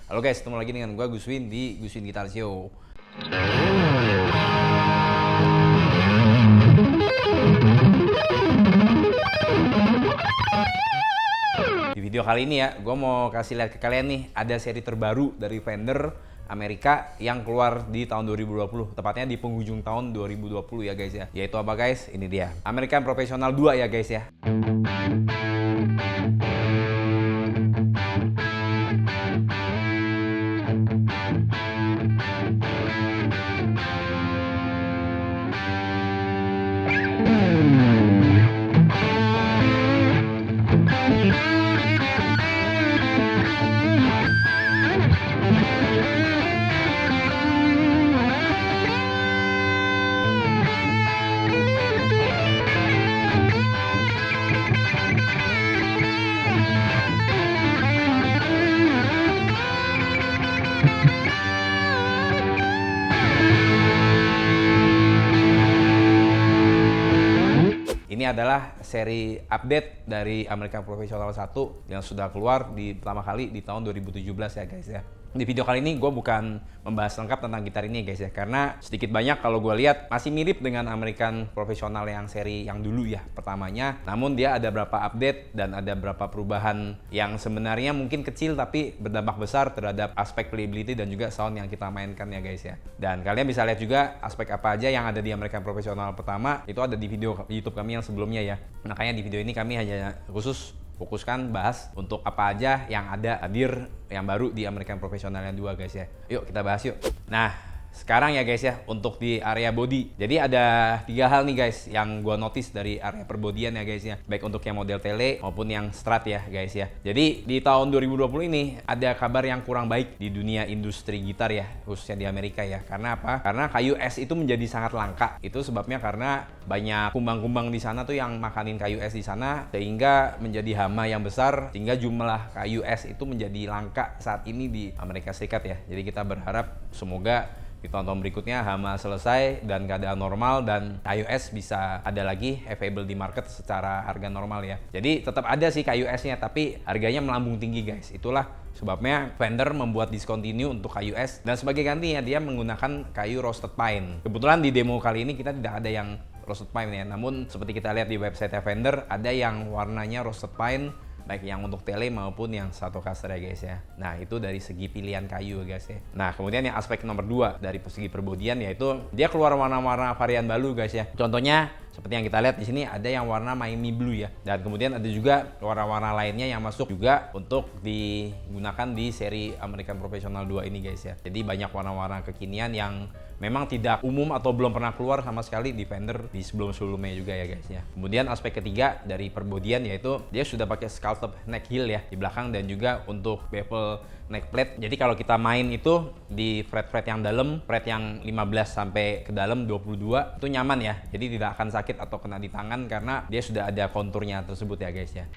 Halo guys, ketemu lagi dengan gue Guswin di Guswin Guitar Show. Di video kali ini ya, gue mau kasih lihat ke kalian nih, ada seri terbaru dari Fender Amerika yang keluar di tahun 2020, tepatnya di penghujung tahun 2020 ya guys ya. Yaitu apa guys? Ini dia, American Professional 2 ya guys ya. Ini adalah seri update dari American Professional 1 yang sudah keluar di pertama kali di tahun 2017 ya guys ya. Di video kali ini gue bukan membahas lengkap tentang gitar ini guys ya, karena sedikit banyak kalau gue lihat masih mirip dengan American Professional yang seri yang dulu ya pertamanya. Namun dia ada beberapa update dan ada beberapa perubahan yang sebenarnya mungkin kecil tapi berdampak besar terhadap aspek playability dan juga sound yang kita mainkan ya guys ya. Dan kalian bisa lihat juga aspek apa aja yang ada di American Professional pertama itu ada di video YouTube kami yang sebelumnya ya. Makanya di video ini kami hanya khusus fokuskan bahas untuk apa aja yang ada hadir yang baru di American Professional yang 2 guys ya. Yuk kita bahas yuk. Nah, sekarang ya guys ya, untuk di area body. Jadi ada 3 hal nih guys yang gua notice dari area perbodian ya guys ya. Baik untuk yang model tele maupun yang strat ya guys ya. Jadi di tahun 2020 ini ada kabar yang kurang baik di dunia industri gitar ya, khususnya di Amerika ya. Karena apa? Karena kayu es itu menjadi sangat langka. Itu sebabnya karena banyak kumbang-kumbang di sana tuh yang makanin kayu es di sana sehingga menjadi hama yang besar, sehingga jumlah kayu es itu menjadi langka saat ini di Amerika Serikat ya. Jadi kita berharap semoga di tahun-tahun berikutnya hama selesai dan keadaan normal dan kayu es bisa ada lagi available di market secara harga normal ya. Jadi tetap ada sih kayu esnya tapi harganya melambung tinggi guys. Itulah sebabnya Fender membuat discontinue untuk kayu es dan sebagai gantinya dia menggunakan kayu roasted pine. Kebetulan di demo kali ini kita tidak ada yang roasted pine ya. Namun seperti kita lihat di website Fender ada yang warnanya roasted pine, baik yang untuk tele maupun yang Stratocaster ya guys ya. Nah itu dari segi pilihan kayu guys ya. Nah kemudian yang aspek nomor 2 dari segi perbodian yaitu dia keluar warna-warna varian baru guys ya. Contohnya seperti yang kita lihat di sini ada yang warna Miami Blue ya. Dan kemudian ada juga warna-warna lainnya yang masuk juga untuk digunakan di seri American Professional 2 ini guys ya. Jadi banyak warna-warna kekinian yang memang tidak umum atau belum pernah keluar sama sekali di Fender di sebelum-sebelumnya juga ya guys ya. Kemudian aspek ketiga dari perbodian yaitu dia sudah pakai sculpted neck heel ya di belakang dan juga untuk bevel neck plate. Jadi kalau kita main itu di fret-fret yang dalam, fret yang 15 sampai ke dalam 22 itu nyaman ya. Jadi tidak akan sakit atau kena di tangan karena dia sudah ada konturnya tersebut ya guys ya.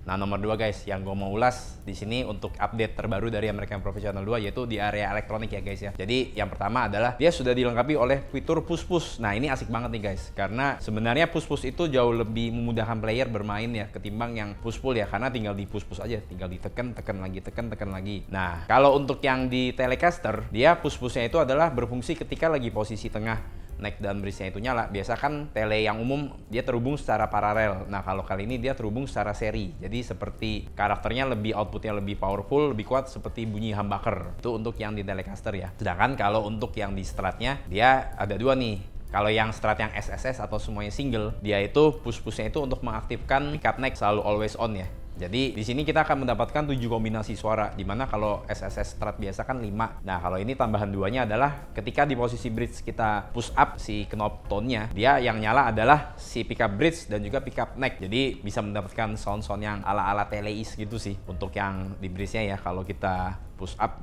Nah, nomor 2 guys, yang gue mau ulas di sini untuk update terbaru dari American Professional 2 yaitu di area elektronik ya guys ya. Jadi yang pertama adalah dia sudah dilengkapi oleh fitur push-push. Nah, ini asik banget nih guys, karena sebenarnya push-push itu jauh lebih memudahkan player bermain ya ketimbang yang push-pull ya, karena tinggal di push-push aja, tinggal ditekan, tekan lagi, tekan, tekan lagi. Nah, kalau untuk yang di Telecaster, dia push-pushnya itu adalah berfungsi ketika lagi posisi tengah neck dan bridge-nya itu nyala. Biasa kan tele yang umum dia terhubung secara paralel. Nah kalau kali ini dia terhubung secara seri. Jadi seperti karakternya lebih, outputnya lebih powerful, lebih kuat seperti bunyi humbucker. Itu untuk yang di Telecaster ya. Sedangkan kalau untuk yang di Stratnya dia ada dua nih. Kalau yang Strat yang SSS atau semuanya single, dia itu push-pushnya itu untuk mengaktifkan pickup neck selalu always on ya. Jadi di sini kita akan mendapatkan 7 kombinasi suara, dimana kalau SSS Strat biasa kan 5. Nah kalau ini tambahan duanya adalah ketika di posisi bridge kita push up si knob tone-nya, dia yang nyala adalah si pickup bridge dan juga pickup neck. Jadi bisa mendapatkan sound-sound yang ala-ala teleis gitu sih untuk yang di bridge-nya ya kalau kita push up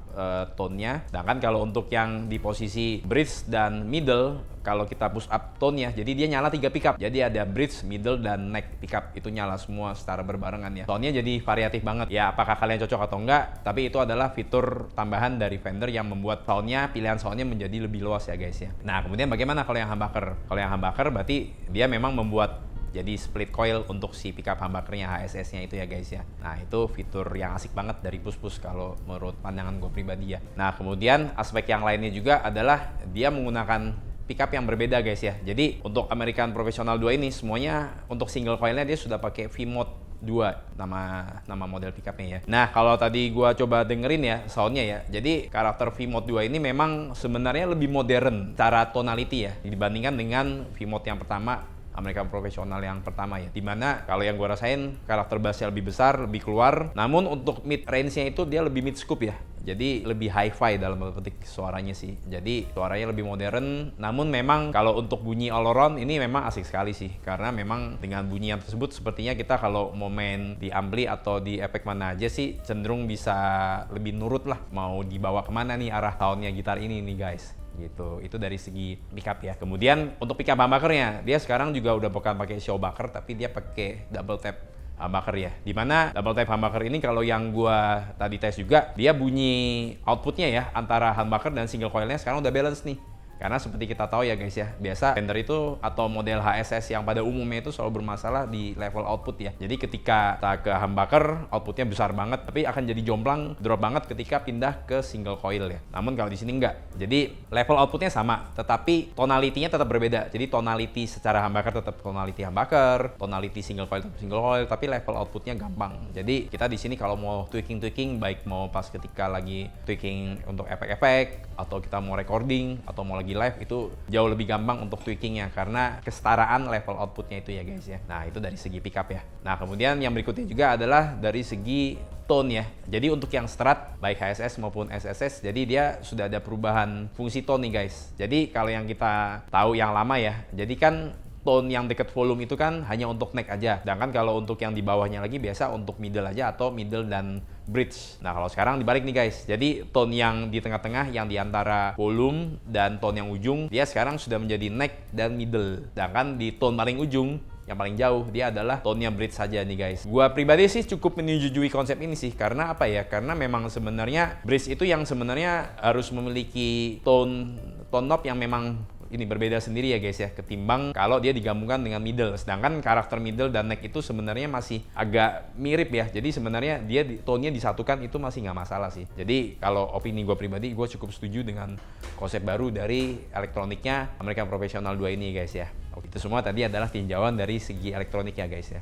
tone-nya. Sedangkan kalau untuk yang di posisi bridge dan middle, kalau kita push up tone-nya, jadi dia nyala 3 pickup. Jadi ada bridge, middle, dan neck pickup. Itu nyala semua secara berbarengan ya. Tone-nya jadi variatif banget. Ya apakah kalian cocok atau enggak, tapi itu adalah fitur tambahan dari Fender yang membuat sound-nya, pilihan sound-nya menjadi lebih luas ya guys ya. Nah kemudian bagaimana kalau yang humbucker? Kalau yang humbucker berarti dia memang membuat jadi split coil untuk si pickup humbuckernya, HSS-nya itu ya guys ya. Nah itu fitur yang asik banget dari Push kalau menurut pandangan gue pribadi ya. Nah kemudian aspek yang lainnya juga adalah dia menggunakan pickup yang berbeda guys ya. Jadi untuk American Professional 2 ini semuanya untuk single coilnya dia sudah pakai V-Mode 2 nama model pickupnya ya. Nah kalau tadi gua coba dengerin ya soundnya ya, jadi karakter V-Mode 2 ini memang sebenarnya lebih modern cara tonality ya dibandingkan dengan V-Mode yang pertama, American Professional yang pertama ya, dimana kalau yang gue rasain karakter bassnya lebih besar, lebih keluar, namun untuk mid range-nya itu dia lebih mid scoop ya, jadi lebih hi-fi dalam petik suaranya sih, jadi suaranya lebih modern. Namun memang kalau untuk bunyi all around ini memang asik sekali sih, karena memang dengan bunyi yang tersebut sepertinya kita kalau mau main di ampli atau di efek mana aja sih cenderung bisa lebih nurut lah mau dibawa kemana nih arah soundnya gitar ini nih guys gitu. Itu dari segi pickup ya. Kemudian untuk pickup humbuckernya, dia sekarang juga udah bukan pakai showbucker tapi dia pakai double tap humbucker ya. Dimana double tap humbucker ini kalau yang gua tadi tes juga, dia bunyi outputnya ya antara humbucker dan single coilnya sekarang udah balance nih. Karena seperti kita tahu ya guys ya, biasa Fender itu atau model HSS yang pada umumnya itu selalu bermasalah di level output ya. Jadi ketika kita ke humbucker, outputnya besar banget, tapi akan jadi jomplang, drop banget ketika pindah ke single coil ya. Namun kalau di sini enggak. Jadi level outputnya sama, tetapi tonality-nya tetap berbeda. Jadi tonality secara humbucker tetap tonality humbucker, tonality single coil tetap single coil, tapi level outputnya gampang. Jadi kita di sini kalau mau tweaking, baik mau pas ketika lagi tweaking untuk efek-efek, atau kita mau recording, atau mau lagi live, itu jauh lebih gampang untuk tweakingnya karena kesetaraan level outputnya itu ya guys ya. Nah itu dari segi pickup ya. Nah kemudian yang berikutnya juga adalah dari segi tone ya. Jadi untuk yang Strat baik HSS maupun SSS, jadi dia sudah ada perubahan fungsi tone nih guys. Jadi kalau yang kita tahu yang lama ya, jadi kan tone yang dekat volume itu kan hanya untuk neck aja. Sedangkan kalau untuk yang di bawahnya lagi biasa untuk middle aja atau middle dan bridge. Nah kalau sekarang dibalik nih guys. Jadi tone yang di tengah-tengah yang di antara volume dan tone yang ujung, dia sekarang sudah menjadi neck dan middle. Sedangkan di tone paling ujung yang paling jauh dia adalah tone-nya bridge saja nih guys. Gua pribadi sih cukup menyetujui konsep ini sih. Karena apa ya? Karena memang sebenarnya bridge itu yang sebenarnya harus memiliki tone knob yang memang ini berbeda sendiri ya guys ya, ketimbang kalau dia digabungkan dengan middle. Sedangkan karakter middle dan neck itu sebenarnya masih agak mirip ya. Jadi sebenarnya dia tone-nya disatukan itu masih nggak masalah sih. Jadi kalau opini gue pribadi, gue cukup setuju dengan konsep baru dari elektroniknya American Professional 2 ini guys ya. Itu semua tadi adalah tinjauan dari segi elektronik ya guys ya.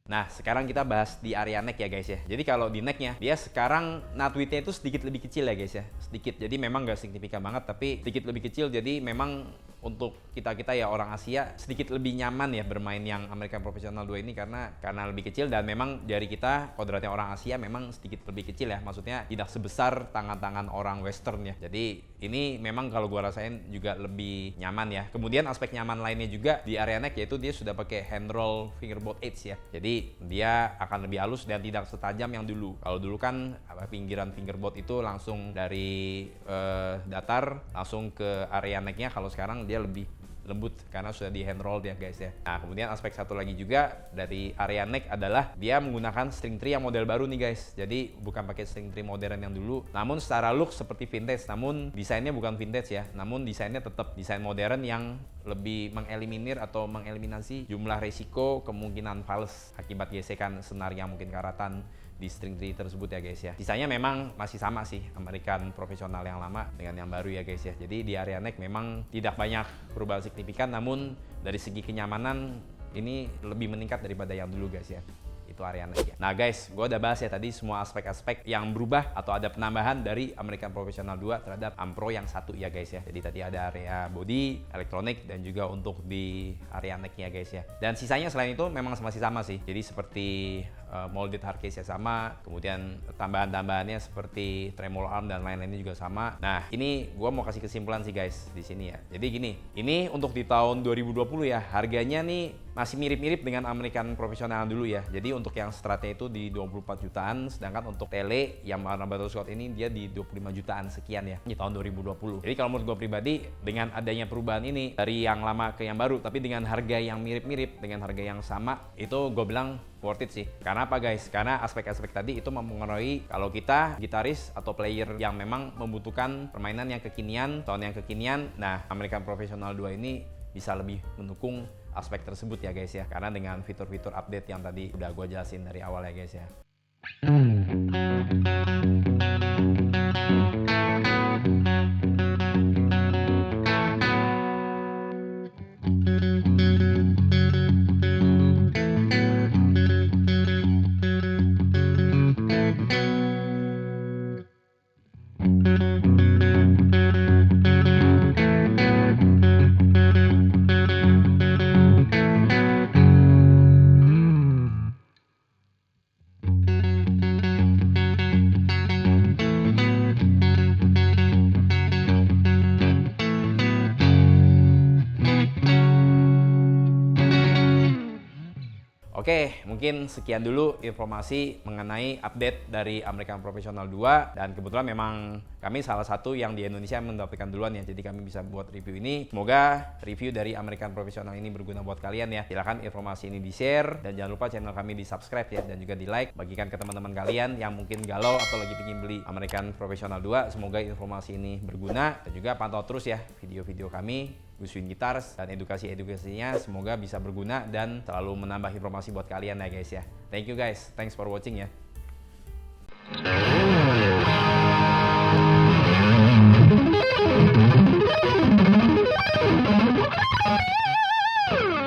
Nah, sekarang kita bahas di area neck ya guys ya. Jadi kalau di necknya, dia sekarang nut width-nya itu sedikit lebih kecil ya guys ya. Sedikit, jadi memang nggak signifikan banget, tapi sedikit lebih kecil. Jadi memang untuk kita ya orang Asia sedikit lebih nyaman ya bermain yang American Professional 2 ini karena lebih kecil, dan memang jari kita kodratnya orang Asia memang sedikit lebih kecil ya, maksudnya tidak sebesar tangan-tangan orang Western ya. Jadi ini memang kalau gua rasain juga lebih nyaman ya. Kemudian aspek nyaman lainnya juga di area neck, yaitu dia sudah pakai hand roll fingerboard edge ya. Jadi dia akan lebih halus dan tidak setajam yang dulu. Kalau dulu kan pinggiran fingerboard itu langsung dari datar langsung ke area necknya, kalau sekarang dia lebih lembut karena sudah di hand roll ya guys ya. Nah, kemudian aspek satu lagi juga dari area neck adalah dia menggunakan string tree yang model baru nih guys. Jadi bukan pakai string tree modern yang dulu, namun secara look seperti vintage, namun desainnya bukan vintage ya, namun desainnya tetap desain modern yang lebih mengeliminir atau mengeliminasi jumlah resiko kemungkinan fals akibat gesekan senar yang mungkin karatan di string tree tersebut ya guys ya. Sisanya memang masih sama sih American Professional yang lama dengan yang baru ya guys ya. Jadi di area neck memang tidak banyak perubahan signifikan, namun dari segi kenyamanan ini lebih meningkat daripada yang dulu guys ya. Itu area neck ya. Nah guys, gue udah bahas ya tadi semua aspek-aspek yang berubah atau ada penambahan dari American Professional 2 terhadap Ampro yang satu ya guys ya. Jadi tadi ada area body, elektronik, dan juga untuk di area necknya guys ya. Dan sisanya selain itu memang masih sama sih. Jadi seperti molded hardcase ya sama, kemudian tambahan-tambahannya seperti tremolo arm dan lain-lainnya juga sama. Nah, ini gua mau kasih kesimpulan sih guys di sini ya. Jadi gini, ini untuk di tahun 2020 ya, harganya nih masih mirip-mirip dengan American Professional dulu ya. Jadi untuk yang stratnya itu di 24 jutaan, sedangkan untuk tele yang warna butterscotch ini dia di 25 jutaan sekian ya di tahun 2020. Jadi kalau menurut gua pribadi, dengan adanya perubahan ini dari yang lama ke yang baru, tapi dengan harga yang mirip-mirip, dengan harga yang sama, itu gue bilang worth it sih. Karena apa guys? Karena aspek-aspek tadi itu mempengaruhi kalau kita gitaris atau player yang memang membutuhkan permainan yang kekinian, sound yang kekinian. Nah, American Professional 2 ini bisa lebih mendukung aspek tersebut ya guys ya. Karena dengan fitur-fitur update yang tadi udah gue jelasin dari awal ya guys ya. Oke, mungkin sekian dulu informasi mengenai update dari American Professional 2, dan kebetulan memang kami salah satu yang di Indonesia mendapatkan duluan ya, jadi kami bisa buat review ini. Semoga review dari American Professional ini berguna buat kalian ya. Silakan informasi ini di-share, dan jangan lupa channel kami di-subscribe ya, dan juga di-like. Bagikan ke teman-teman kalian yang mungkin galau atau lagi ingin beli American Professional 2. Semoga informasi ini berguna, dan juga pantau terus ya video-video kami Guswin Guitars, dan edukasinya semoga bisa berguna dan selalu menambah informasi buat kalian ya guys ya. Thank you guys, thanks for watching ya.